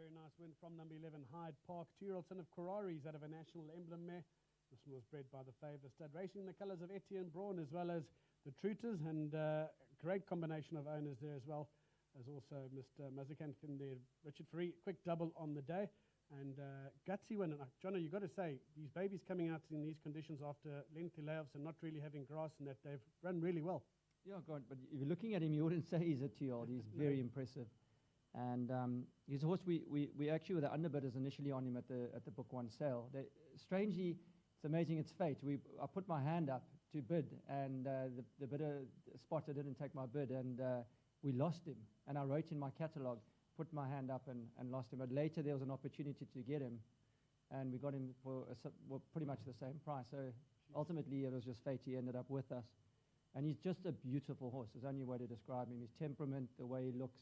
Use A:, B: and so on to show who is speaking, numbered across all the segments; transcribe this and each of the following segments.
A: very nice win from number 11, Hyde Park. 2-year-old son of Kararis out of a national emblem mare. This one was bred by the favour stud. Racing in the colours of Etienne Braun as well as the Trooters, and great combination of owners there as well as also Mr. Mazikant in there. Richard Free, quick double on the day. And gutsy win. Jono, you've got to say, these babies coming out in these conditions after lengthy layoffs and not really having grass and that, they've run really well.
B: Yeah, God, but if you're looking at him, you wouldn't say he's a 2-year-old. He's very impressive. And his horse, we actually were the underbidders initially on him at the Book One sale. Strangely, it's amazing its fate. I put my hand up to bid, and the bidder spotter didn't take my bid, and we lost him. And I wrote in my catalogue, put my hand up and lost him. But later there was an opportunity to get him, and we got him for pretty much the same price. So ultimately it was just fate. He ended up with us. And he's just a beautiful horse. There's only a way to describe him. His temperament, the way he looks,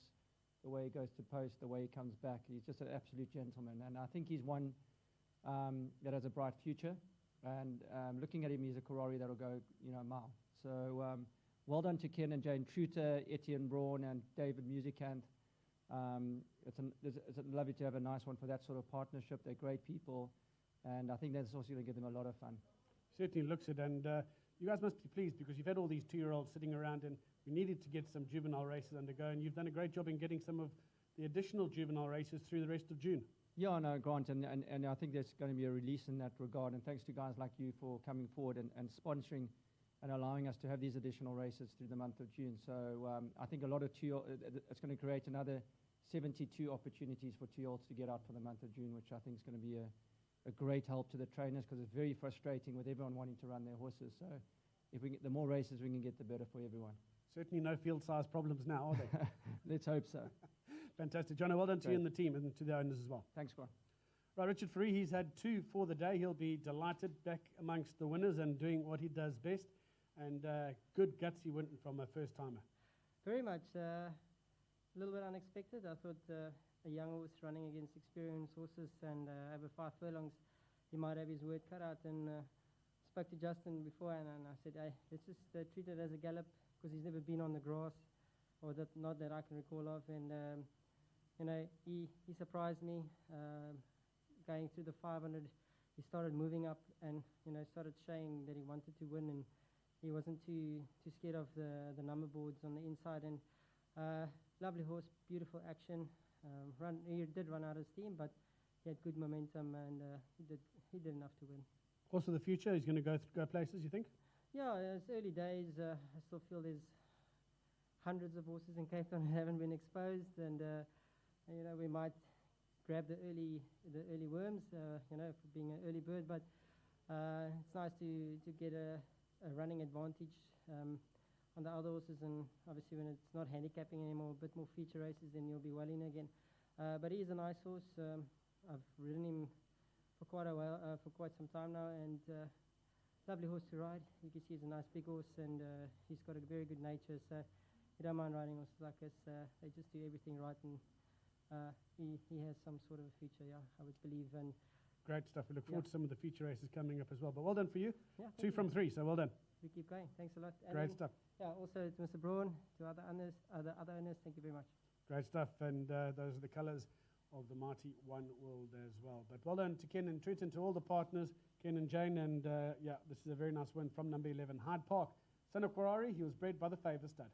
B: the way he goes to post, the way he comes back. He's just an absolute gentleman. And I think he's one that has a bright future. And looking at him, he's a Karari that'll go, a mile. So well done to Ken and Jane Truter, Etienne Braun, and David Musicant. It's lovely to have a nice one for that sort of partnership. They're great people, and I think that's also going to give them a lot of fun.
A: Certainly looks it, and you guys must be pleased because you've had all these 2-year-olds sitting around, and we needed to get some juvenile races undergo, and you've done a great job in getting some of the additional juvenile races through the rest of June.
B: Yeah, no, Grant, and I think there's going to be a release in that regard, and thanks to guys like you for coming forward and sponsoring and allowing us to have these additional races through the month of June. So I think a lot of it's going to create another 72 opportunities for 2-year-olds to get out for the month of June, which I think is going to be a great help to the trainers, because it's very frustrating with everyone wanting to run their horses. So if we get the more races we can get, the better for everyone.
A: Certainly no field size problems now, are there?
B: Let's hope so.
A: Fantastic. Jono, well done to you and the team and to the owners as well.
B: Thanks, Grant.
A: Right, Richard Free, he's had 2 for the day. He'll be delighted back amongst the winners and doing what he does best. And good gutsy win from a first-timer.
C: Very much. A little bit unexpected. I thought a young horse running against experienced horses and over 5 furlongs, he might have his word cut out. And spoke to Justin before, and I said, hey, let's just treat it as a gallop, because he's never been on the grass, or not that I can recall of. And he surprised me. Going through the 500, he started moving up and started showing that he wanted to win, and he wasn't too scared of the number boards on the inside. And lovely horse, beautiful action. He did run out of steam, but he had good momentum, and he did enough to win.
A: Horse of the future, he's going to go places, you think?
C: Yeah, it's early days. I still feel there's hundreds of horses in Cape Town that haven't been exposed, and we might grab the early worms, for being an early bird. But it's nice to get a running advantage on the other horses, and obviously when it's not handicapping anymore, a bit more feature races, then you'll be well in again. But he is a nice horse. I've ridden him for quite a while, for quite some time now, and lovely horse to ride. You can see he's a nice big horse, and he's got a very good nature, so you don't mind riding horses like this. They just do everything right, and he has some sort of a future, yeah, I would believe. And
A: great stuff. We look forward to some of the feature races coming up as well. But well done for you.
C: Yeah,
A: 2 from 3, so well done.
C: We keep going. Thanks a lot. And
A: great stuff.
C: Yeah, also to Mr. Braun, to other owners, thank you very much.
A: Great stuff, and those are the colours of the mighty One World as well. But well done to Ken and Truth and to all the partners, Ken and Jane, and this is a very nice win from number 11, Hyde Park. Son of Kwarari, he was bred by the favour stud.